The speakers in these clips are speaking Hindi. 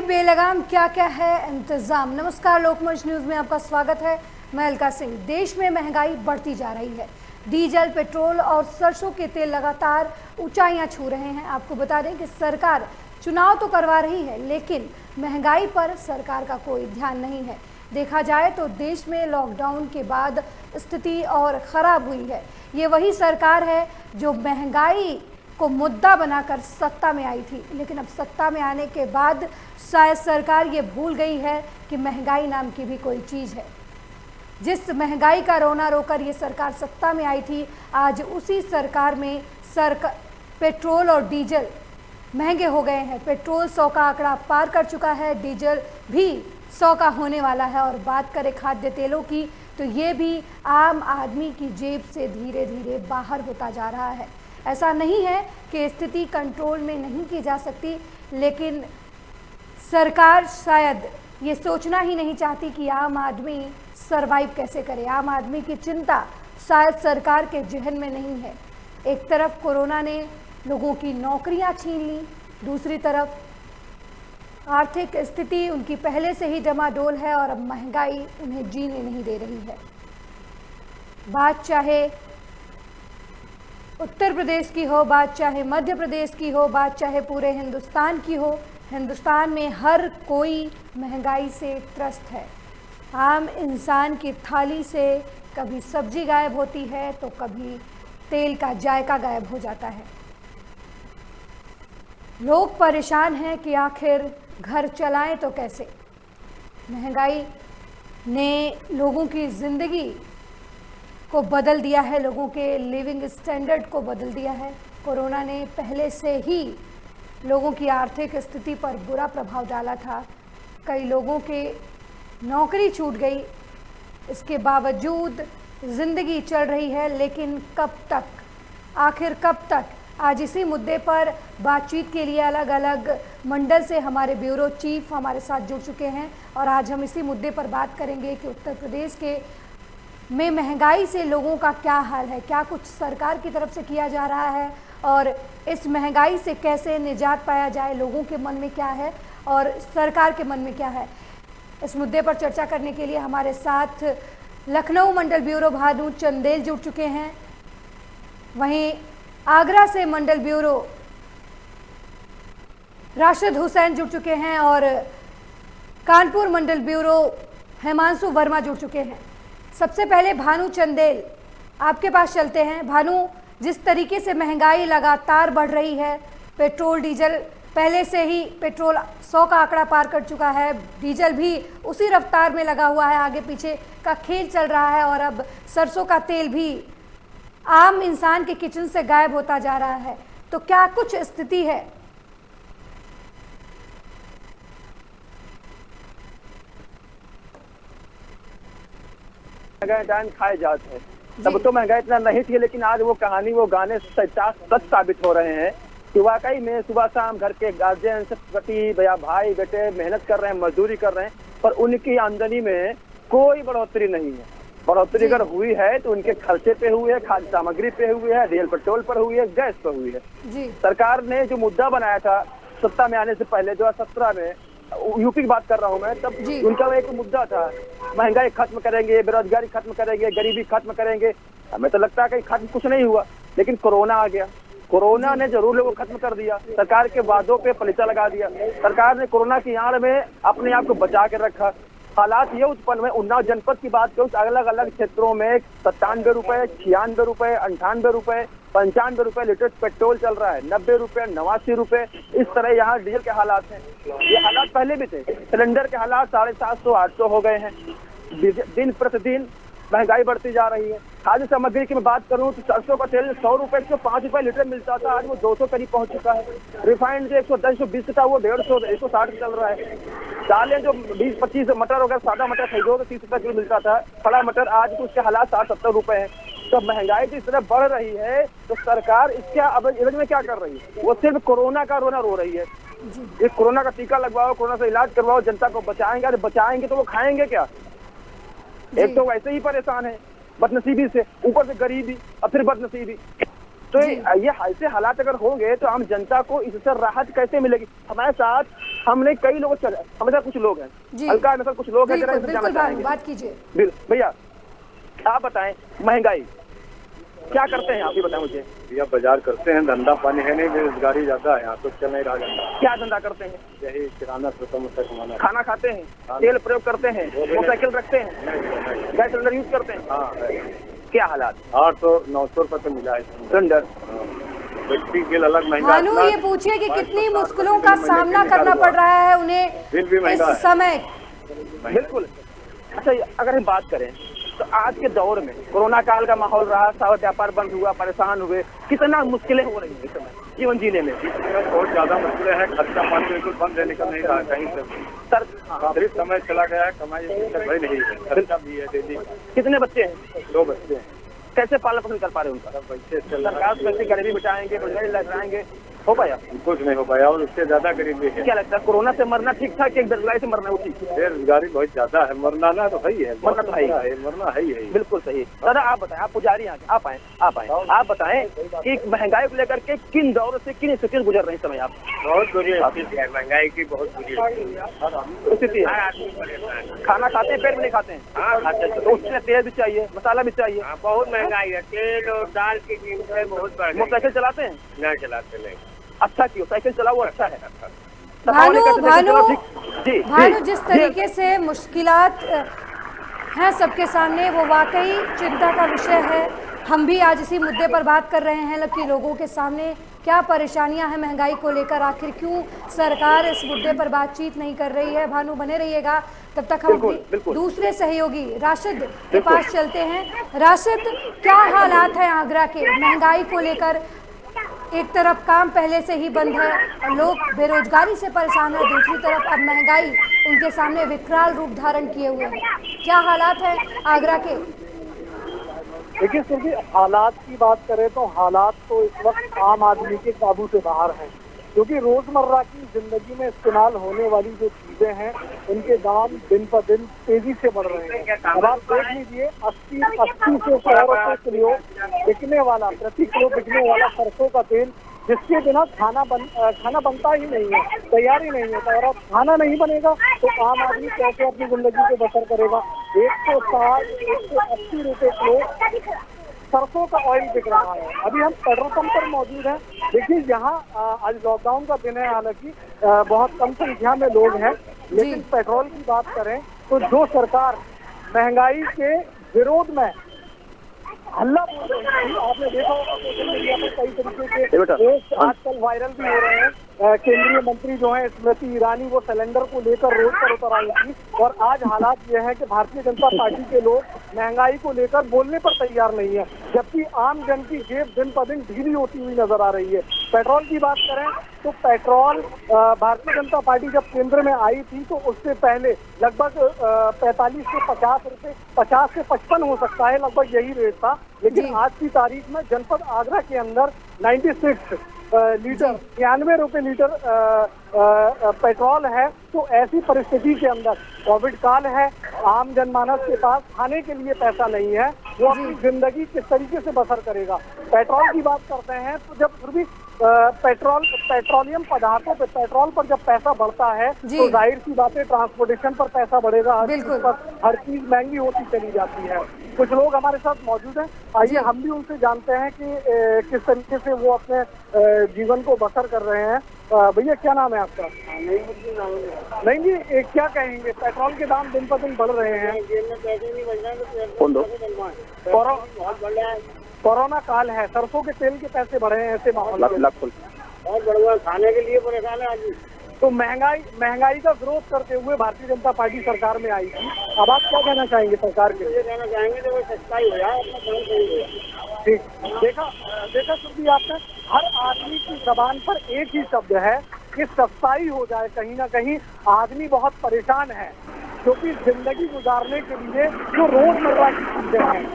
बेलगाम क्या क्या है इंतजाम। नमस्कार, लोकमंच न्यूज में आपका स्वागत है। मैं अलका सिंह। देश में महंगाई बढ़ती जा रही है। डीजल, पेट्रोल और सरसों के तेल लगातार ऊंचाइयां छू रहे हैं। आपको बता दें कि सरकार चुनाव तो करवा रही है, लेकिन महंगाई पर सरकार का कोई ध्यान नहीं है। देखा जाए तो देश में लॉकडाउन के बाद स्थिति और ख़राब हुई है। ये वही सरकार है जो महंगाई को मुद्दा बनाकर सत्ता में आई थी, लेकिन अब सत्ता में आने के बाद शायद सरकार ये भूल गई है कि महंगाई नाम की भी कोई चीज़ है। जिस महंगाई का रोना रोकर ये सरकार सत्ता में आई थी, आज उसी सरकार में पेट्रोल और डीजल महंगे हो गए हैं। पेट्रोल 100 का आंकड़ा पार कर चुका है, डीजल भी 100 का होने वाला है। और बात करें खाद्य तेलों की, तो ये भी आम आदमी की जेब से धीरे धीरे बाहर होता जा रहा है। ऐसा नहीं है कि स्थिति कंट्रोल में नहीं की जा सकती, लेकिन सरकार शायद ये सोचना ही नहीं चाहती कि आम आदमी सरवाइव कैसे करे। आम आदमी की चिंता शायद सरकार के जहन में नहीं है। एक तरफ कोरोना ने लोगों की नौकरियां छीन ली, दूसरी तरफ आर्थिक स्थिति उनकी पहले से ही डमाडोल है और अब महंगाई उन्हें जीने नहीं दे रही है। बात चाहे उत्तर प्रदेश की हो, बात चाहे मध्य प्रदेश की हो, बात चाहे पूरे हिंदुस्तान की हो, हिंदुस्तान में हर कोई महंगाई से त्रस्त है। आम इंसान की थाली से कभी सब्जी गायब होती है तो कभी तेल का जायका गायब हो जाता है। लोग परेशान हैं कि आखिर घर चलाएं तो कैसे। महंगाई ने लोगों की ज़िंदगी को बदल दिया है, लोगों के लिविंग स्टैंडर्ड को बदल दिया है। कोरोना ने पहले से ही लोगों की आर्थिक स्थिति पर बुरा प्रभाव डाला था। कई लोगों के नौकरी छूट गई, इसके बावजूद ज़िंदगी चल रही है। लेकिन कब तक, आखिर कब तक? आज इसी मुद्दे पर बातचीत के लिए अलग अलग मंडल से हमारे ब्यूरो चीफ हमारे साथ जुड़ चुके हैं और आज हम इसी मुद्दे पर बात करेंगे कि उत्तर प्रदेश के में महंगाई से लोगों का क्या हाल है, क्या कुछ सरकार की तरफ से किया जा रहा है और इस महंगाई से कैसे निजात पाया जाए, लोगों के मन में क्या है और सरकार के मन में क्या है। इस मुद्दे पर चर्चा करने के लिए हमारे साथ लखनऊ मंडल ब्यूरो भानु चंदेल जुड़ चुके हैं, वहीं आगरा से मंडल ब्यूरो राशिद हुसैन जुड़ चुके हैं और कानपुर मंडल ब्यूरो हिमांशु वर्मा जुड़ चुके हैं। सबसे पहले भानु चंदेल, आपके पास चलते हैं। भानु, जिस तरीके से महंगाई लगातार बढ़ रही है, पेट्रोल डीजल पहले से ही पेट्रोल 100 का आंकड़ा पार कर चुका है, डीजल भी उसी रफ्तार में लगा हुआ है, आगे पीछे का खेल चल रहा है और अब सरसों का तेल भी आम इंसान के किचन से गायब होता जा रहा है, तो क्या कुछ स्थिति है? महंगाई खाए जाते हैं, तब तो महंगाई इतना नहीं थी, लेकिन आज वो कहानी, वो गाने सच साबित हो रहे हैं कि वाकई में सुबह शाम घर के गार्जियन पति भैया भाई बेटे मेहनत कर रहे हैं, मजदूरी कर रहे हैं, पर उनकी आमदनी में कोई बढ़ोतरी नहीं है। बढ़ोतरी अगर हुई है तो उनके खर्चे पे हुई है, खाद्य सामग्री पे हुई है, डीजल पेट्रोल पर हुई है, गैस पर हुई है। सरकार ने जो मुद्दा बनाया था सत्ता में आने से पहले 2017 में, यूपी की बात कर रहा हूँ मैं, तब उनका एक मुद्दा था, महंगाई खत्म करेंगे, बेरोजगारी खत्म करेंगे, गरीबी खत्म करेंगे। हमें तो लगता है कि खत्म कुछ नहीं हुआ, लेकिन कोरोना आ गया। कोरोना ने जरूर लोगों को खत्म कर दिया, सरकार के वादों पे पलीता लगा दिया। सरकार ने कोरोना की आड़ में अपने आप को बचा के रखा। हालात ये उत्पन्न हुए, उन्नाव जनपद की बात करूँ, अलग अलग क्षेत्रों में 97 रुपए, 96 रुपए, 98 रुपए, 95 रुपए लीटर पेट्रोल चल रहा है, 90 रुपए, 89 रुपए, इस तरह यहाँ डीजल के हालात हैं। ये हालात पहले भी थे। सिलेंडर के हालात 750, 800 हो गए हैं। दिन प्रतिदिन महंगाई बढ़ती जा रही है। खाद्य सामग्री की मैं बात करूं तो सरसों का तेल 100 रुपए, 105 रुपए लीटर मिलता था, आज वो 200 करीब पहुंच चुका है। रिफाइंड जो 110, 120 था, वो 150, 160 चल रहा है। दालें जो 20-25 मटर वगैरह सादा मटर खरीदो तो 30 रुपए किलो मिलता था, खड़ा मटर आज तो उसके हालात 60-70 रुपए है। तो महंगाई जिस तरह बढ़ रही है तो सरकार इसका अब इलाज में क्या कर रही है? वो सिर्फ कोरोना का रोना रो रही है। इस कोरोना का टीका लगवाओ, कोरोना से इलाज करवाओ, जनता को बचाएंगे। अरे बचाएंगे तो वो खाएंगे क्या? एक तो वैसे ही परेशान है बदनसीबी से, ऊपर से गरीबी और फिर बदनसीबी। तो ये ऐसे हालात अगर होंगे तो आम जनता को इससे राहत कैसे मिलेगी? हमारे साथ हमने कई लोग हमारे साथ कुछ लोग हैं, जी हल्का में कुछ लोग हैं, जरा बिल्कुल इसमें जानना बिल्कुल चाहेंगे। बात कीजिए। भैया आप बताएं, महंगाई क्या करते हैं आप, ये बताएं मुझे। भैया बाजार करते हैं, धंधा पानी है नहीं, बेरोजगारी ज्यादा है यहाँ तो, चल नहीं रहा धंधा। क्या धंधा करते हैं? यही किराना छोटा मोटा कमाना। खाना खाते हैं, तेल प्रयोग करते हैं, मोटरसाइकिल रखते हैं, गैस सिलेंडर यूज करते हैं। हाँ, क्या हालात? 800-900 रुपए तो मिला है सिलेंडर। बिजली बिल अलग महंगा। भानु, ये पूछिए कि कितनी मुश्किलों का सामना करना पड़ रहा है उन्हें बिल भी महंगा इस समय। बिल्कुल। अच्छा, अगर हम बात करें तो आज के दौर में कोरोना काल का माहौल रहा, सारा व्यापार बंद हुआ, परेशान हुए, कितना मुश्किलें हो रही हैं इस समय जीवन जीने में? बहुत ज्यादा मुश्किलें हैं, खर्चा पानी बिल्कुल बंद है, निकल नहीं रहा कहीं से। सर सिर्फ समय चला गया है, कमाई भाई नहीं है, खर्चा भी है डेली। कितने बच्चे हैं? 2 बच्चे हैं। कैसे पालन पोषण कर पा रहे हैं उनका? सब बच्चे चल सरकार पैसे गरीबी बचाएंगे, रोजगारी लगाएंगे, हो पाया? कुछ नहीं हो पाया और उससे ज्यादा गरीबी है। क्या लगता है, कोरोना से मरना ठीक था कि बेरोजगारी से मरना उचित? बेरोजगारी बहुत ज्यादा है, मरना ना तो है ही है, मरना तो है ही। मरना है ही। बिल्कुल सही। दादा आप बताएं, आप पुजारी हैं, आप आए आप बताएं कि महंगाई को लेकर के किन दौर से किन स्थिति गुजर रहे हैं इस समय आप? बहुत बुरी स्थिति है, महंगाई की बहुत बुरी स्थिति है। खाना खाते हैं, पेट में नहीं खाते हैं? हाँ खाते हैं। तो उसमें तेल भी चाहिए, मसाला भी चाहिए। बहुत महंगाई है, तेल और दाल की कीमतें बहुत बढ़ गई। मोटरसाइकिल चलाते हैं? नहीं चलाते नहीं। अच्छा क्यों? साइकिल चलाओ, अच्छा है। भानु, जिस तरीके से मुश्किलात हैं सबके सामने, वो वाकई चिंता का विषय है। हम भी आज इसी मुद्दे पर बात कर रहे हैं कि लोगों के सामने क्या परेशानियां हैं महंगाई को लेकर, आखिर क्यों सरकार इस मुद्दे पर बातचीत नहीं कर रही है। भानु बने रहिएगा, तब तक हम दूसरे सहयोगी राशिद के पास चलते हैं। राशिद, क्या हालात हैं आगरा के महंगाई को लेकर? एक तरफ काम पहले से ही बंद है और लोग बेरोजगारी से परेशान है, दूसरी तरफ अब महंगाई उनके सामने विकराल रूप धारण किए हुए है। क्या हालात हैं आगरा के? देखिए सुरभि, हालात की बात करें तो हालात तो इस वक्त आम आदमी के काबू से बाहर हैं, क्योंकि रोजमर्रा की जिंदगी में इस्तेमाल होने वाली जो चीजें हैं उनके दाम दिन पर दिन तेजी से बढ़ रहे हैं। अब आप देख लीजिए, 80 से 100 रुपए किलो बिकने वाला, प्रति किलो बिकने वाला सरसों का तेल, जिसके बिना खाना बनता ही नहीं है, तैयार ही नहीं होता। और अब खाना नहीं बनेगा तो आम आदमी कैसे अपनी जिंदगी को बसर करेगा? 160-180 रुपए किलो सरसों का ऑयल बिक रहा है। अभी हम पेट्रोल पंप पर मौजूद हैं। देखिए, यहाँ आज लॉकडाउन का दिन है, हालांकि बहुत कम संख्या में लोग हैं, लेकिन पेट्रोल की बात करें तो जो सरकार महंगाई के विरोध में हल्ला बोल रही थी, आपने देखा होगा सोशल मीडिया पर कई तरीके के पोस्ट आजकल वायरल भी हो रहे हैं। केंद्रीय मंत्री जो है स्मृति ईरानी, वो सिलेंडर को लेकर रोड पर उतर आई थी। और आज हालात ये है कि भारतीय जनता पार्टी के लोग महंगाई को लेकर बोलने पर तैयार नहीं है, जबकि आम जन की जेब दिन पर दिन ढीली होती हुई नजर आ रही है। पेट्रोल की बात करें तो पेट्रोल, भारतीय जनता पार्टी जब केंद्र में आई थी तो उससे पहले लगभग 45 से 50 रुपए, 50 से 55 हो सकता है, लगभग यही रेट था। लेकिन आज की तारीख में जनपद आगरा के अंदर 96 लीटर, 93 रुपए लीटर पेट्रोल है। तो ऐसी परिस्थिति के अंदर कोविड काल है, आम जनमानस के पास खाने के लिए पैसा नहीं है, वो अपनी जिंदगी किस तरीके से बसर करेगा? पेट्रोल की बात करते हैं तो जब फिर भी पेट्रोलियम पदार्थों पे, पेट्रोल पर जब पैसा बढ़ता है तो जाहिर सी बात है ट्रांसपोर्टेशन पर पैसा बढ़ेगा, हर चीज महंगी होती चली जाती है। कुछ लोग हमारे साथ मौजूद हैं, आइए हम भी उनसे जानते हैं कि किस तरीके से वो अपने जीवन को बसर कर रहे हैं। भैया क्या नाम है आपका? नहीं जी, क्या कहेंगे, पेट्रोल के दाम दिन पर दिन बढ़ रहे हैं, कोरोना काल है, सरसों के तेल के पैसे बढ़े हैं, ऐसे माहौल बहुत बढ़िया, खाने के लिए परेशान है आज। तो महंगाई का विरोध करते हुए भारतीय जनता पार्टी सरकार में आई थी। अब आप क्या कहना चाहेंगे सरकार के? ये कहना चाहेंगे तो वो सस्ताई हो जाए, अपना काम सही हो। ठीक, देखा सुनती आपने, हर आदमी की जबान पर एक ही शब्द है कि सस्ताई हो जाए। कहीं ना कहीं आदमी बहुत परेशान है, क्योंकि जिंदगी गुजारने के लिए जो रोजमर्रा की चीजें हैं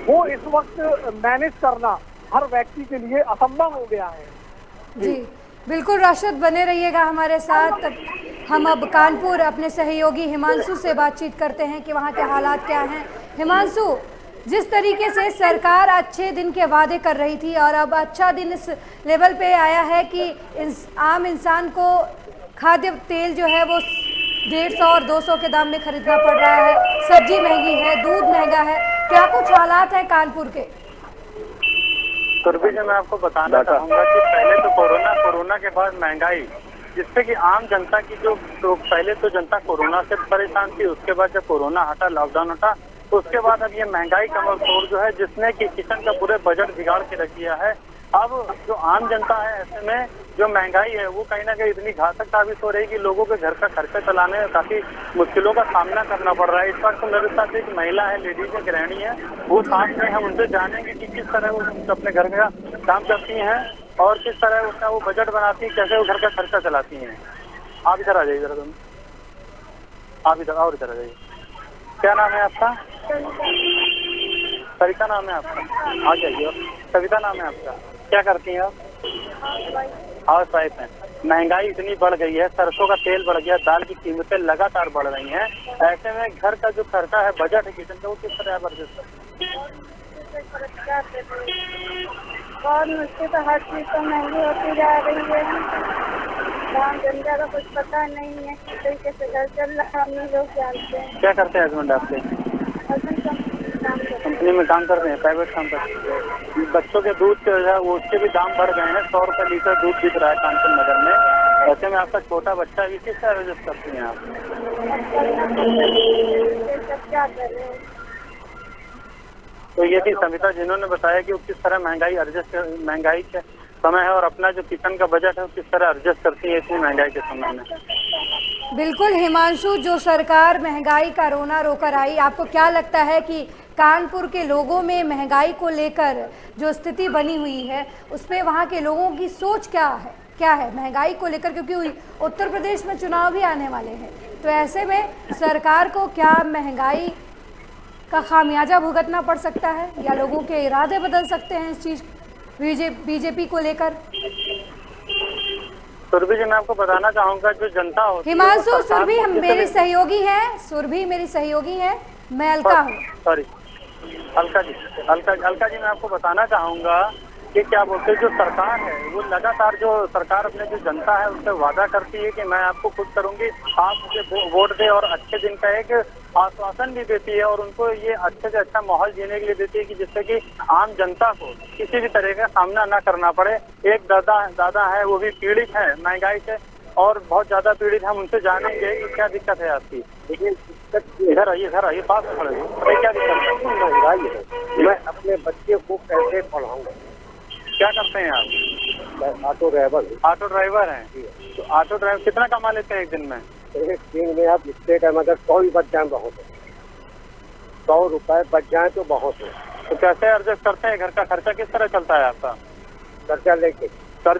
वो इस वक्त मैनेज करना हर व्यक्ति के लिए असंभव हो गया है। जी बिल्कुल, राशिद बने रहिएगा हमारे साथ। हम अब कानपुर अपने सहयोगी हिमांशु से बातचीत करते हैं कि वहाँ के हालात क्या हैं। हिमांशु, जिस तरीके से सरकार अच्छे दिन के वादे कर रही थी और अब अच्छा दिन इस लेवल पे आया है कि आम इंसान को खाद्य तेल जो है वो 150 और 200 के दाम में खरीदना पड़ रहा है, सब्जी महंगी है, दूध महंगा है। क्या कुछ हालात है कानपुर के? सुरभि जी, मैं आपको बताना चाहूंगा कि पहले तो कोरोना के बाद महंगाई, जिससे कि आम जनता की जो तो पहले तो जनता कोरोना से परेशान थी, उसके बाद जब कोरोना हटा, लॉकडाउन हटा, तो उसके बाद अब ये महंगाई कमर तोड़ जो है, जिसने कि किचन का पूरे बजट बिगाड़ के रख दिया है। अब जो आम जनता है, ऐसे में जो महंगाई है वो कहीं ना कहीं इतनी घातक साबित हो रही है कि लोगों के घर का खर्चा चलाने में काफी मुश्किलों का सामना करना पड़ रहा है। इस वक्त मेरे साथ एक महिला है, लेडीज है, गृहिणी है, वो साथ में हम उनसे जानेंगे कि किस तरह वो अपने घर का काम करती हैं और किस तरह उसका वो बजट बनाती है, कैसे वो घर का खर्चा चलाती हैं। आप इधर आ जाइए, जरा तुम आप इधर और इधर आ जाइए। क्या नाम है आपका? सरिता नाम है आपका? आ जाइए। कविता नाम है आपका? क्या करती हैं आप? हाउस वाइफ हैं। महंगाई इतनी बढ़ गई है, सरसों का तेल बढ़ गया, दाल की कीमतें लगातार बढ़ रही हैं। ऐसे में घर का जो खर्चा है, बजट है किचन का, वो किस तरह बर्दाश्त करते हैं? बहुत मुश्किल, तो हर चीज तो महंगी होती जा रही है। काम धंधा का कुछ पता नहीं है, किस तरीके से घर चल रहा है, हम लोग जानते हैं। क्या करते हैं हस्बैंड आपके? कंपनी में काम करते हैं, प्राइवेट काम करते हैं। बच्चों के दूध जो है वो उसके भी दाम बढ़ गए हैं, 100 रुपये लीटर दूध बिक रहा है कानपुर नगर में। ऐसे में आपका छोटा बच्चा भी किस तरह एडजस्ट करती हैं आप? क्या कर रहे हैं? तो ये थी सविता, जिन्होंने बताया कि वो किस तरह महंगाई के समय है और अपना जो किचन का बजट है वो किस तरह एडजस्ट करती है इतनी महंगाई के समय में। बिल्कुल हिमांशु, जो सरकार महंगाई का रोना रोकर आई, आपको क्या लगता है कि कानपुर के लोगों में महंगाई को लेकर जो स्थिति बनी हुई है उस पर वहाँ के लोगों की सोच क्या है महंगाई को लेकर? क्योंकि उत्तर प्रदेश में चुनाव भी आने वाले हैं, तो ऐसे में सरकार को क्या महंगाई का खामियाजा भुगतना पड़ सकता है या लोगों के इरादे बदल सकते हैं इस चीज बीजेपी को लेकर? सुरभि जी, मैं आपको बताना चाहूंगा, जो जनता होती है, हिमांशु, सुरभि मेरी सहयोगी है, सुरभि मेरी सहयोगी है, मैं अलका हूँ। सॉरी, अलका जी, मैं आपको बताना चाहूंगा कि क्या बोलते हैं, जो सरकार है वो लगातार जो सरकार अपने जो जनता है उससे वादा करती है कि मैं आपको खुश करूंगी, आप मुझे वोट दे, और अच्छे दिन का एक आश्वासन भी देती है और उनको ये अच्छे से अच्छा माहौल जीने के लिए देती है कि जिससे कि आम जनता को किसी भी तरह का सामना न करना पड़े। एक दादा है, वो भी पीड़ित है महंगाई से और बहुत ज्यादा पीड़ित। हम उनसे जानेंगे कि क्या दिक्कत है आपकी। देखिए, इधर आइए, पास में खड़े होइए। क्या दिक्कत है? महंगाई है। मैं अपने बच्चे को कैसे पढ़ाऊंगा? क्या करते हैं आप? मैं ऑटो ड्राइवर हैं। तो ऑटो ड्राइवर कितना कमा लेते हैं एक दिन में? एक दिन में आप इससे का मतलब 100 ही बच जाए बहुत है, 100 रुपए बच जाए तो बहुत है। तो कैसे एडजस्ट करते हैं? घर का खर्चा किस तरह चलता है आपका? कर्जा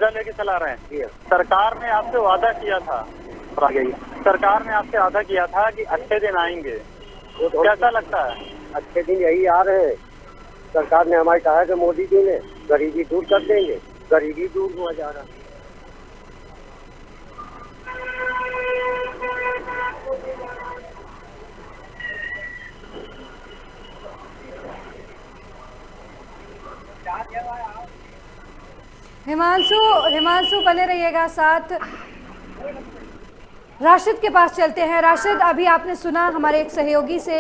लेके चला रहे हैं। सरकार ने आपसे वादा किया था, सरकार ने आपसे वादा किया था कि अच्छे दिन आएंगे, कैसा लगता है? अच्छे दिन यही आ रहे हैं। सरकार ने हमारे कहा कि मोदी जी ने गरीबी दूर कर देंगे, गरीबी दूर हुआ जा रहा है। हिमांशु बने रहिएगा साथ। राशिद के पास चलते हैं। राशिद, अभी आपने सुना हमारे एक सहयोगी से,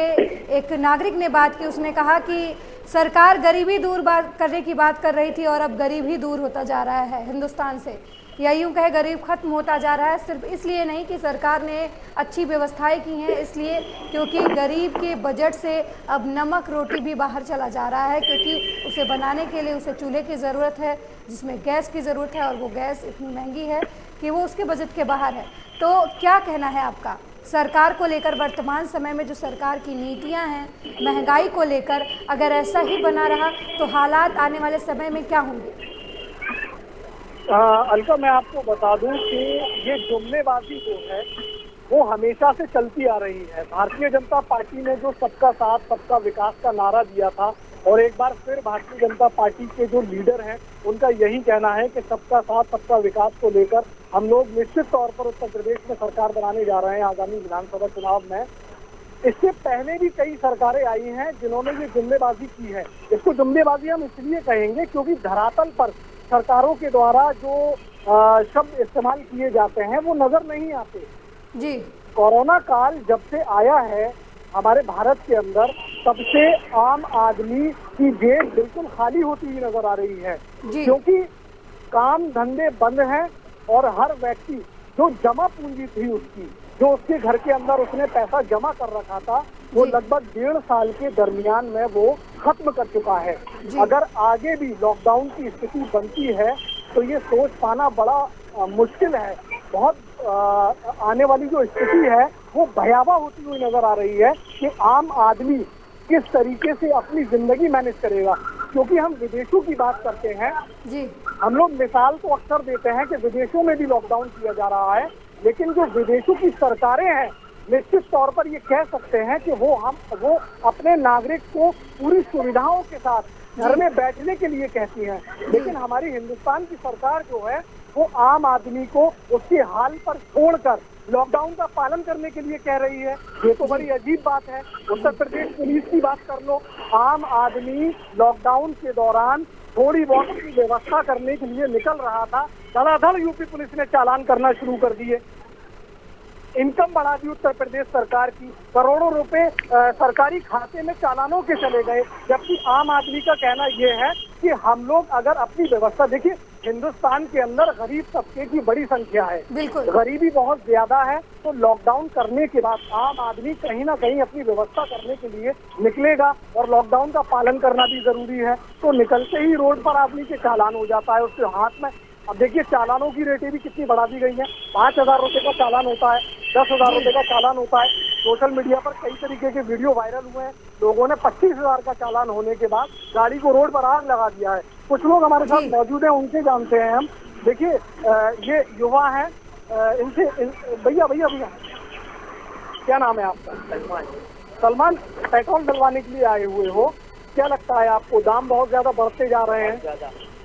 एक नागरिक ने बात की, उसने कहा कि सरकार गरीबी दूर करने की बात कर रही थी और अब गरीब ही दूर होता जा रहा है हिंदुस्तान से, या यूँ कहे गरीब खत्म होता जा रहा है। सिर्फ इसलिए नहीं कि सरकार ने अच्छी व्यवस्थाएं की हैं, इसलिए क्योंकि गरीब के बजट से अब नमक रोटी भी बाहर चला जा रहा है, क्योंकि उसे बनाने के लिए उसे चूल्हे की ज़रूरत है, जिसमें गैस की ज़रूरत है, और वो गैस इतनी महंगी है कि वो उसके बजट के बाहर है। तो क्या कहना है आपका सरकार को लेकर? वर्तमान समय में जो सरकार की नीतियां हैं महंगाई को लेकर, अगर ऐसा ही बना रहा तो हालात आने वाले समय में क्या होंगे? अलका, मैं आपको बता दूं कि ये जुमलेबाजी जो है वो हमेशा से चलती आ रही है। भारतीय जनता पार्टी ने जो सबका साथ सबका विकास का नारा दिया था, और एक बार फिर भारतीय जनता पार्टी के जो लीडर हैं उनका यही कहना है कि सबका साथ सबका विकास को लेकर हम लोग निश्चित तौर पर उत्तर प्रदेश में सरकार बनाने जा रहे हैं आगामी विधानसभा चुनाव में। इससे पहले भी कई सरकारें आई हैं जिन्होंने ये जुमलेबाजी की है। इसको जुमलेबाजी हम इसलिए कहेंगे क्योंकि धरातल पर सरकारों के द्वारा जो शब्द इस्तेमाल किए जाते हैं वो नजर नहीं आते। जी कोरोना काल जब से आया है हमारे भारत के अंदर, तब से आम आदमी की जेब बिल्कुल खाली होती हुई नजर आ रही है, जी क्योंकि काम धंधे बंद हैं और हर व्यक्ति जो जमा पूंजी थी उसकी, जो उसके घर के अंदर उसने पैसा जमा कर रखा था, वो जी। लगभग 1.5 साल के दरमियान में वो खत्म कर चुका है। जी। अगर आगे भी लॉकडाउन की स्थिति बनती है तो ये सोच पाना बड़ा मुश्किल है। बहुत आने वाली जो स्थिति है वो भयावह होती हुई नजर आ रही है कि आम आदमी किस तरीके से अपनी जिंदगी मैनेज करेगा। क्योंकि हम विदेशों की बात करते हैं, जी हम लोग मिसाल तो अक्सर देते हैं कि विदेशों में भी लॉकडाउन किया जा रहा है, लेकिन जो विदेशों की सरकारें हैं निश्चित तौर पर ये कह सकते हैं कि वो अपने नागरिक को पूरी सुविधाओं के साथ घर में बैठने के लिए कहती हैं, लेकिन हमारी हिंदुस्तान की सरकार जो है वो आम आदमी को उसके हाल पर छोड़कर लॉकडाउन का पालन करने के लिए कह रही है। ये तो बड़ी अजीब बात है। उत्तर प्रदेश पुलिस की बात कर लो, आम आदमी लॉकडाउन के दौरान थोड़ी बहुत की व्यवस्था करने के लिए निकल रहा था, धड़ाधड़ यूपी पुलिस ने चालान करना शुरू कर दिए। इनकम बढ़ा दी उत्तर प्रदेश सरकार की, करोड़ों रुपए सरकारी खाते में चालानों के चले गए, जबकि आम आदमी का कहना यह है कि हम लोग अगर अपनी व्यवस्था, देखिए हिंदुस्तान के अंदर गरीब तबके की बड़ी संख्या है, बिल्कुल गरीबी बहुत ज्यादा है, तो लॉकडाउन करने के बाद आम आदमी कहीं ना कहीं अपनी व्यवस्था करने के लिए निकलेगा और लॉकडाउन का पालन करना भी जरूरी है। तो निकलते ही रोड पर आदमी के चालान हो जाता है उसके हाथ में। अब देखिए चालानों की रेटें भी कितनी बढ़ा दी गई हैं। 5,000 रुपए का चालान होता है, 10,000 रुपए का चालान होता है। सोशल मीडिया पर कई तरीके के वीडियो वायरल हुए हैं, लोगों ने 25,000 का चालान होने के बाद गाड़ी को रोड पर आग लगा दिया है। कुछ लोग हमारे साथ मौजूद हैं, उनसे जानते हैं हम। देखिए ये युवा है, इनसे भैया क्या नाम है आपका? सलमान, पेट्रोल डलवाने के लिए आए हुए हो, क्या लगता है आपको दाम बहुत ज्यादा बढ़ते जा रहे हैं?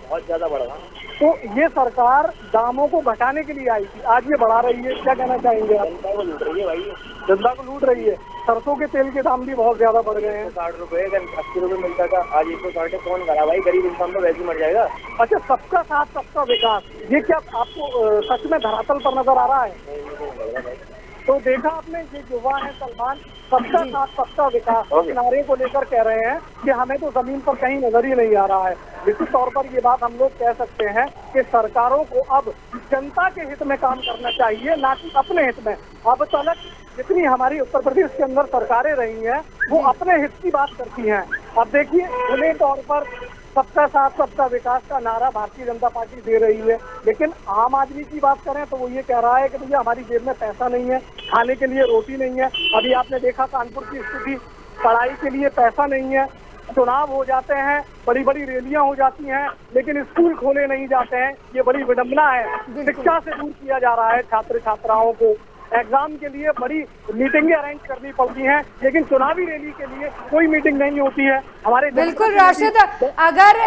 बहुत ज्यादा बढ़ रहा। तो ये सरकार दामों को घटाने के लिए आई थी, आज ये बढ़ा रही है, क्या कहना चाहेंगे आप? जनता को लूट रही है भाई, जनता को लूट रही है। सरसों के तेल के दाम भी बहुत ज्यादा बढ़ गए हैं। 60 रुपए 80 रुपए मिलता था, आज 160 कौन करा भाई? गरीब इंसान तो वैसे ही मर जाएगा। अच्छा, सबका साथ सबका विकास, ये क्या आपको सच में धरातल पर नजर आ रहा है? तो देखा आपने, ये युवा है सलमान, सबका साथ सबका विकास नारे को लेकर कह रहे हैं कि हमें तो जमीन पर कहीं नजर ही नहीं आ रहा है। निश्चित तौर पर ये बात हम लोग कह सकते हैं कि सरकारों को अब जनता के हित में काम करना चाहिए, ना कि अपने हित में। अब तक जितनी हमारी उत्तर प्रदेश के अंदर सरकारें रही हैं वो अपने हित की बात करती हैं। अब देखिए खुले तौर पर सबका साथ सबका विकास का नारा भारतीय जनता पार्टी दे रही है, लेकिन आम आदमी की बात करें तो वो ये कह रहा है कि भैया हमारी जेब में पैसा नहीं है, खाने के लिए रोटी नहीं है। अभी आपने देखा कानपुर की स्थिति, पढ़ाई के लिए पैसा नहीं है, चुनाव हो जाते हैं, बड़ी बड़ी रैलियां हो जाती हैं, लेकिन स्कूल खोले नहीं जाते हैं। ये बड़ी विडंबना है। शिक्षा से दूर किया जा रहा है छात्र छात्राओं को। एग्जाम के लिए बड़ी मीटिंगें अरेंज करनी पड़ती हैं, लेकिन चुनावी रैली के लिए कोई मीटिंग नहीं होती है हमारे। बिल्कुल राशिद, अगर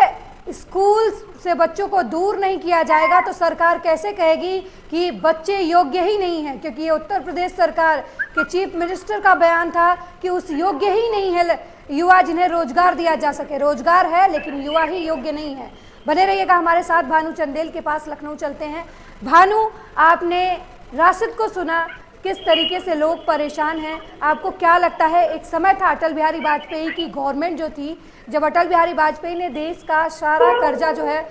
स्कूल से बच्चों को दूर नहीं किया जाएगा तो सरकार कैसे कहेगी कि बच्चे योग्य ही नहीं हैं? क्योंकि ये उत्तर प्रदेश सरकार के चीफ मिनिस्टर का बयान था कि उस योग्य ही नहीं है युवा जिन्हें रोजगार दिया जा सके। रोजगार है लेकिन युवा ही योग्य नहीं है। बने रहिएगा हमारे साथ। भानु चंदेल के पास लखनऊ चलते हैं। भानु, आपने राशिद को सुना, किस तरीके से लोग परेशान हैं। आपको क्या लगता है, एक समय था अटल बिहारी वाजपेयी की गवर्नमेंट जो थी, जब अटल बिहारी वाजपेयी ने देश का सारा कर्जा जो है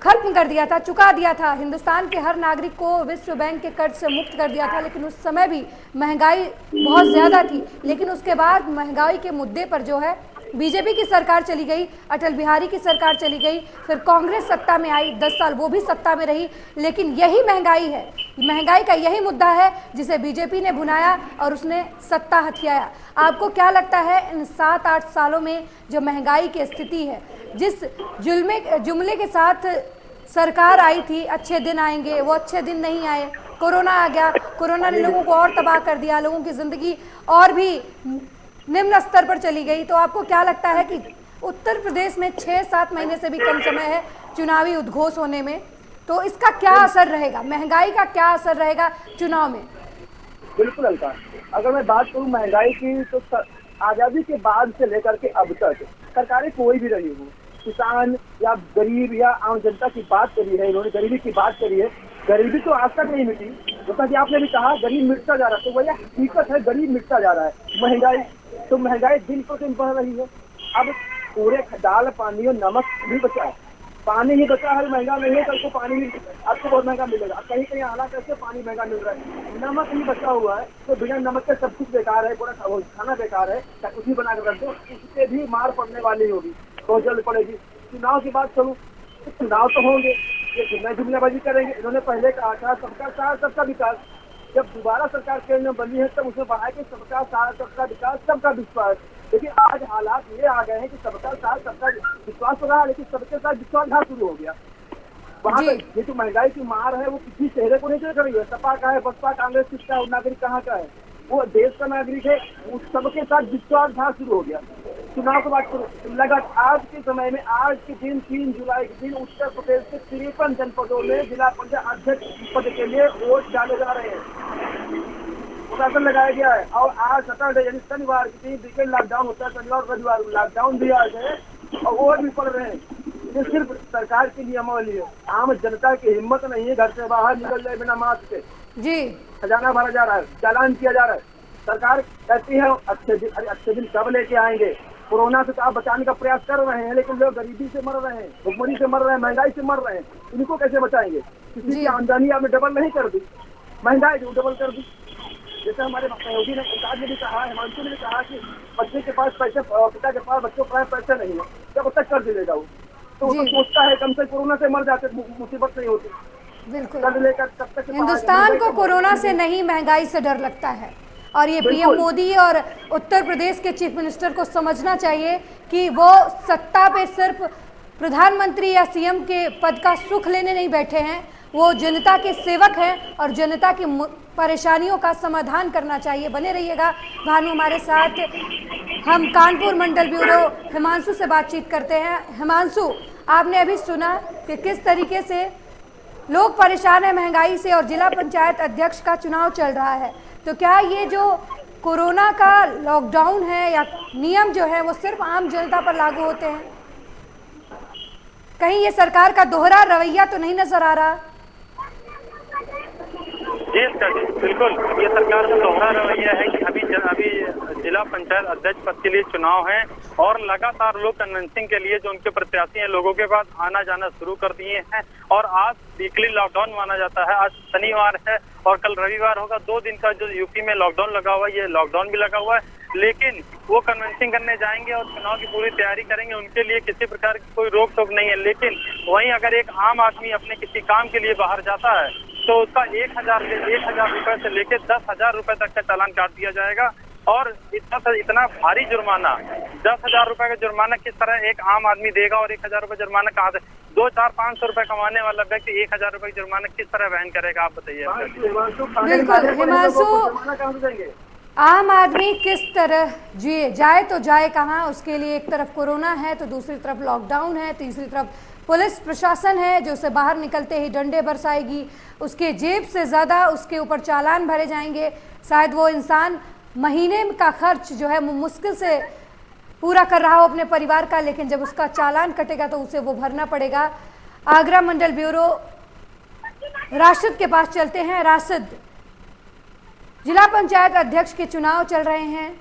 खत्म कर दिया था, चुका दिया था, हिंदुस्तान के हर नागरिक को विश्व बैंक के कर्ज से मुक्त कर दिया था, लेकिन उस समय भी महंगाई बहुत ज़्यादा थी। लेकिन उसके बाद महंगाई के मुद्दे पर जो है बीजेपी की सरकार चली गई, अटल बिहारी की सरकार चली गई, फिर कांग्रेस सत्ता में आई, 10 साल वो भी सत्ता में रही, लेकिन यही महंगाई है, महंगाई का यही मुद्दा है जिसे बीजेपी ने भुनाया और उसने सत्ता हथियाया। आपको क्या लगता है इन 7-8 सालों में जो महंगाई की स्थिति है, जिस जुमले के साथ सरकार आई थी अच्छे दिन आएंगे, वो अच्छे दिन नहीं आए, कोरोना आ गया, कोरोना ने लोगों को और तबाह कर दिया, लोगों की ज़िंदगी और भी निम्न स्तर पर चली गई। तो आपको क्या लगता है कि उत्तर प्रदेश में 6-7 महीने से भी कम समय है चुनावी उद्घोष होने में, तो इसका क्या असर रहेगा, महंगाई का क्या असर रहेगा चुनाव में? बिल्कुल अलका, अगर मैं बात करूँ महंगाई की तो आज़ादी के बाद से लेकर के अब तक सरकारें कोई भी रही हो, किसान या गरीब या आम जनता की बात करी है, इन्होंने गरीबी की बात करी है। गरीबी तो आज तक नहीं मिटी, जैसा कि आपने भी कहा गरीब मिटता जा रहा है, तो वही हकीकत है, गरीब मिटता जा रहा है। महंगाई दिन पर दिन बढ़ रही है। अब पूरे दाल पानी और नमक भी बचा है, पानी ही बचा है, महंगा नहीं है, कल को पानी भी आपको बहुत महंगा मिलेगा। कहीं कहीं हालात ऐसे पानी महंगा मिल रहा है, नमक ही बचा हुआ है, तो बिना नमक के सब कुछ बेकार है, पूरा खाना बेकार है, चाहे कुछ भी बना कर रख दो, उससे भी मार पड़ने वाली होगी, तो जल्द पड़ेगी। चुनाव की बात करूँ तो चुनाव तो होंगे, ये मैं जुमलाबाजी करेंगे। इन्होंने पहले कहा था सबका साथ सबका विकास, जब दोबारा सरकार केंद्र में बनी है तब उसमें बढ़ाया कि सबका साथ सबका विकास सबका विश्वास। लेकिन आज हालात ये आ गए हैं कि सबका साथ सबका विश्वास हो रहा है, लेकिन सबके साथ विश्वासघात शुरू हो गया। वहाँ पे ये जो महंगाई की मार है वो किसी चेहरे को नहीं देख रही है, सपा का है, बसपा, कांग्रेस किसका है, नागरिक कहाँ का है, वो देश का नागरिक है, उस सबके साथ विश्वासघात शुरू हो गया। चुनाव की बात करूँ, लगातार आज के समय में, आज के दिन 3 जुलाई के दिन उत्तर प्रदेश के 53 जनपदों में जिला पंचायत अध्यक्ष पद के लिए वोट डाले जा रहे हैं, प्रशासन लगाया गया है। और आज सैटरडे यानी शनिवार के दिन वीकेंड लॉकडाउन होता है, शनिवार रविवार लॉकडाउन भी आ गए और वोट भी पड़ रहे हैं। ये सिर्फ सरकार की नियमावली है, आम जनता की हिम्मत नहीं है घर से बाहर निकल जाए बिना मास्क के। जी, खजाना भरा जा रहा है, चालान किया जा रहा है। सरकार कहती है अच्छे दिन कब लेके आएंगे, कोरोना से तो आप बचाने का प्रयास कर रहे हैं, लेकिन लोग गरीबी से मर रहे हैं, भुखमरी से मर रहे हैं, महंगाई से मर रहे हैं, इनको कैसे बचाएंगे? किसी की आमदनी आपने डबल नहीं कर दी, महंगाई जो डबल कर दी। जैसे हमारे सहयोगी ने ने भी कहा, हिमांशु ने भी कहा कि बच्चे के पास पैसे, पिता के पास बच्चों के पास पैसे नहीं है, जब तक कर दिलेगा वो, तो वो सोचता है कम से कोरोना से मर जाते, मुसीबत नहीं होती। बिल्कुल, लेकर तब तक हिंदुस्तान को कोरोना से नहीं महंगाई से डर लगता है, और ये पीएम मोदी और उत्तर प्रदेश के चीफ मिनिस्टर को समझना चाहिए कि वो सत्ता पे सिर्फ प्रधानमंत्री या सीएम के पद का सुख लेने नहीं बैठे हैं, वो जनता के सेवक हैं और जनता की परेशानियों का समाधान करना चाहिए। बने रहिएगा भानु हमारे साथ। हम कानपुर मंडल ब्यूरो हिमांशु से बातचीत करते हैं। हिमांशु, आपने अभी सुना कि किस तरीके से लोग परेशान हैं महंगाई से और जिला पंचायत अध्यक्ष का चुनाव चल रहा है, तो क्या ये जो कोरोना का लॉकडाउन है या नियम जो है वो सिर्फ आम जनता पर लागू होते हैं? कहीं ये सरकार का दोहरा रवैया तो नहीं नजर आ रहा? जी बिल्कुल, ये सरकार का दोहरा रवैया है कि अभी जिला पंचायत अध्यक्ष पद के लिए चुनाव है और लगातार लोग कन्वेंसिंग के लिए जो उनके प्रत्याशी हैं लोगों के पास आना जाना शुरू कर दिए हैं। और आज वीकली लॉकडाउन माना जाता है, आज शनिवार है और कल रविवार होगा। 2 दिन का जो यूपी में लॉकडाउन लगा हुआ है, ये लॉकडाउन भी लगा हुआ है, लेकिन वो कन्वेंसिंग करने जाएंगे और चुनाव की पूरी तैयारी करेंगे, उनके लिए किसी प्रकार की कोई रोक टोक नहीं है। लेकिन वहीं अगर एक आम आदमी अपने किसी काम के लिए बाहर जाता है तो उसका 1,000 रुपए से लेकर 10,000 रुपए तक का चालान काट दिया जाएगा। और इतना भारी जुर्माना, 10,000 रुपए का जुर्माना किस तरह एक आम आदमी देगा और 1,000 रुपए जुर्माना कहाँ से? 2, 4, 500 रुपए कमाने वाला व्यक्ति 1,000 रुपए जुर्माना किस तरह वहन करेगा, आप बताइए। बिल्कुल हिमांशु, आम आदमी किस तरह जिए, जाए तो जाए कहाँ? उसके लिए एक तरफ कोरोना है तो दूसरी तरफ लॉकडाउन है, तीसरी तरफ पुलिस प्रशासन है जो उसे बाहर निकलते ही डंडे बरसाएगी, उसके जेब से ज़्यादा उसके ऊपर चालान भरे जाएंगे। शायद वो इंसान महीने का खर्च जो है मुश्किल से पूरा कर रहा हो अपने परिवार का, लेकिन जब उसका चालान कटेगा तो उसे वो भरना पड़ेगा। आगरा मंडल ब्यूरो राशिद के पास चलते हैं। राशिद, जिला पंचायत अध्यक्ष के चुनाव चल रहे हैं,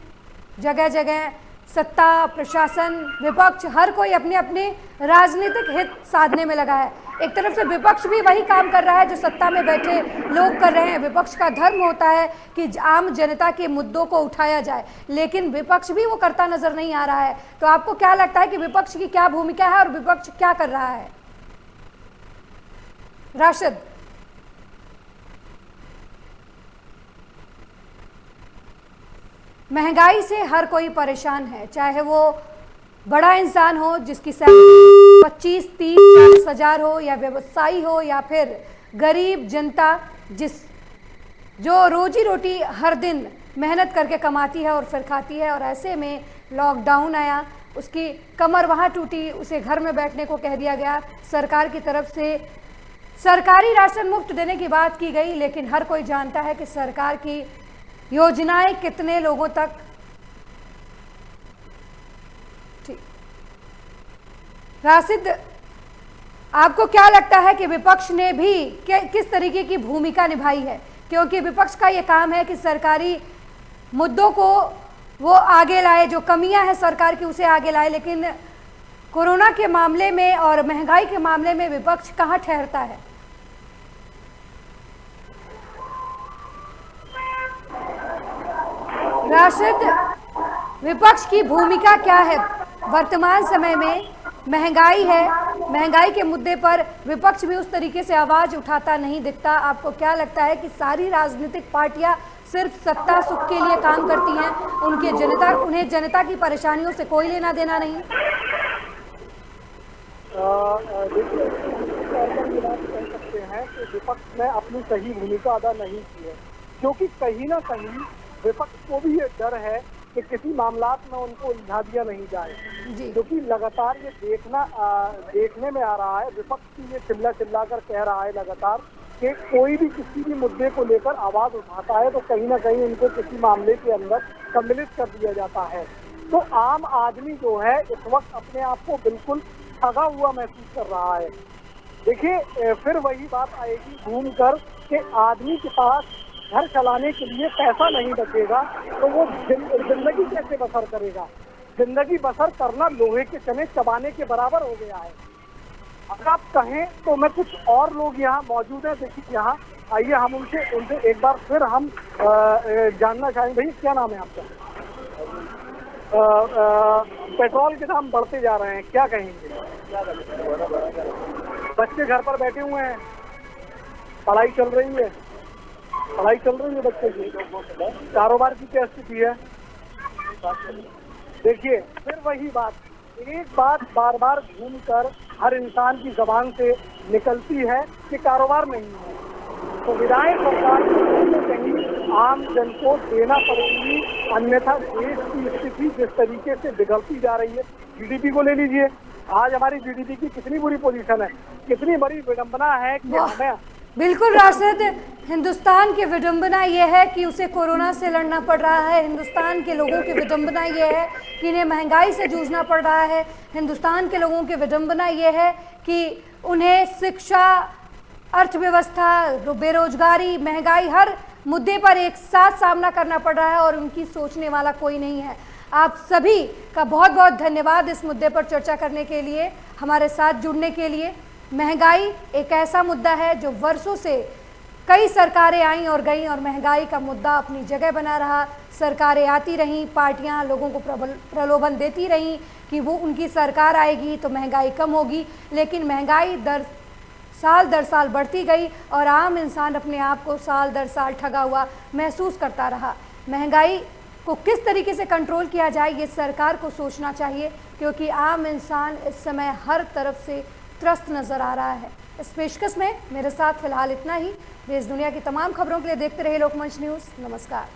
जगह जगह सत्ता, प्रशासन, विपक्ष, हर कोई अपने अपने राजनीतिक हित साधने में लगा है। एक तरफ से विपक्ष भी वही काम कर रहा है जो सत्ता में बैठे लोग कर रहे हैं। विपक्ष का धर्म होता है कि आम जनता के मुद्दों को उठाया जाए, लेकिन विपक्ष भी वो करता नजर नहीं आ रहा है। तो आपको क्या लगता है कि विपक्ष की क्या भूमिका है और विपक्ष क्या कर रहा है? राशिद, महंगाई से हर कोई परेशान है, चाहे वो बड़ा इंसान हो जिसकी सैलरी 25, 30, 40 हजार हो, या व्यवसायी हो, या फिर गरीब जनता जो रोजी रोटी हर दिन मेहनत करके कमाती है और फिर खाती है। और ऐसे में लॉकडाउन आया, उसकी कमर वहाँ टूटी, उसे घर में बैठने को कह दिया गया। सरकार की तरफ से सरकारी राशन मुफ्त देने की बात की गई, लेकिन हर कोई जानता है कि सरकार की योजनाएं कितने लोगों तक राशिद, आपको क्या लगता है कि विपक्ष ने भी किस तरीके की भूमिका निभाई है? क्योंकि विपक्ष का ये काम है कि सरकारी मुद्दों को वो आगे लाए, जो कमियां हैं सरकार की उसे आगे लाए, लेकिन कोरोना के मामले में और महंगाई के मामले में विपक्ष कहाँ ठहरता है? राशिद, विपक्ष की भूमिका क्या है वर्तमान समय में? महंगाई है, महंगाई के मुद्दे पर विपक्ष भी उस तरीके से आवाज उठाता नहीं दिखता। आपको क्या लगता है कि सारी राजनीतिक पार्टियां सिर्फ सत्ता सुख के लिए काम करती हैं, उन्हें जनता की परेशानियों से कोई लेना देना नहीं? देखिए, इस तौर पर ये बात कह सकते हैं कि विपक्ष ने अपनी सही भूमिका अदा नहीं की है, क्योंकि कहीं ना कहीं विपक्ष को भी ये डर है कि किसी मामलात में उनको उलझा दिया नहीं जाए, क्योंकि लगातार ये देखने में आ रहा है, विपक्ष की ये चिल्ला कर कह रहा है लगातार कि कोई भी किसी भी मुद्दे को लेकर आवाज उठाता है तो कहीं ना कहीं उनको किसी मामले के अंदर सम्मिलित कर दिया जाता है। तो आम आदमी जो है इस वक्त अपने आप को बिल्कुल ठगा हुआ महसूस कर रहा है। देखिए, फिर वही बात आएगी घूम कर कि आदमी के पास घर चलाने के लिए पैसा नहीं बचेगा तो वो जिंदगी कैसे बसर करेगा? जिंदगी बसर करना लोहे के चने चबाने के बराबर हो गया है। अगर आप कहें तो मैं कुछ और लोग यहाँ मौजूद हैं, देखिए यहाँ आइए हम उनसे एक बार फिर हम जानना चाहेंगे। भैया क्या नाम है आपका? पेट्रोल के दाम बढ़ते जा रहे हैं, क्या कहेंगे? बच्चे घर पर बैठे हुए हैं, पढ़ाई चल रही है बच्चे की, कारोबार की क्या स्थिति है? देखिए, फिर वही बात, एक बात बार बार घूमकर हर इंसान की जबान से निकलती है कि कारोबार नहीं है, तो विधायक सरकार को कहीं आम जन को देना पड़ेगी, अन्यथा देश की स्थिति जिस तरीके से बिगड़ती जा रही है। जीडीपी को ले लीजिए, आज हमारी जीडीपी की कितनी बुरी पोजीशन है, कितनी बड़ी विडंबना है कि हमें। बिल्कुल राशिद, हिंदुस्तान की विडंबना यह है कि उसे कोरोना से लड़ना पड़ रहा है। हिंदुस्तान के लोगों की विडंबना यह है कि इन्हें महंगाई से जूझना पड़ रहा है। हिंदुस्तान के लोगों की विडंबना यह है कि उन्हें शिक्षा, अर्थव्यवस्था, बेरोजगारी, महंगाई, हर मुद्दे पर एक साथ सामना करना पड़ रहा है और उनकी सोचने वाला कोई नहीं है। आप सभी का बहुत बहुत धन्यवाद इस मुद्दे पर चर्चा करने के लिए, हमारे साथ जुड़ने के लिए। महंगाई एक ऐसा मुद्दा है जो वर्षों से कई सरकारें आईं और गईं और महंगाई का मुद्दा अपनी जगह बना रहा। सरकारें आती रहीं, पार्टियां लोगों को प्रलोभन देती रहीं कि वो उनकी सरकार आएगी तो महंगाई कम होगी, लेकिन महंगाई साल दर साल बढ़ती गई और आम इंसान अपने आप को साल दर साल ठगा हुआ महसूस करता रहा। महंगाई को किस तरीके से कंट्रोल किया जाए ये सरकार को सोचना चाहिए, क्योंकि आम इंसान इस समय हर तरफ से त्रस्त नजर आ रहा है। इस पेशकश में मेरे साथ फिलहाल इतना ही। देश दुनिया की तमाम खबरों के लिए देखते रहिए लोकमंच न्यूज़। नमस्कार।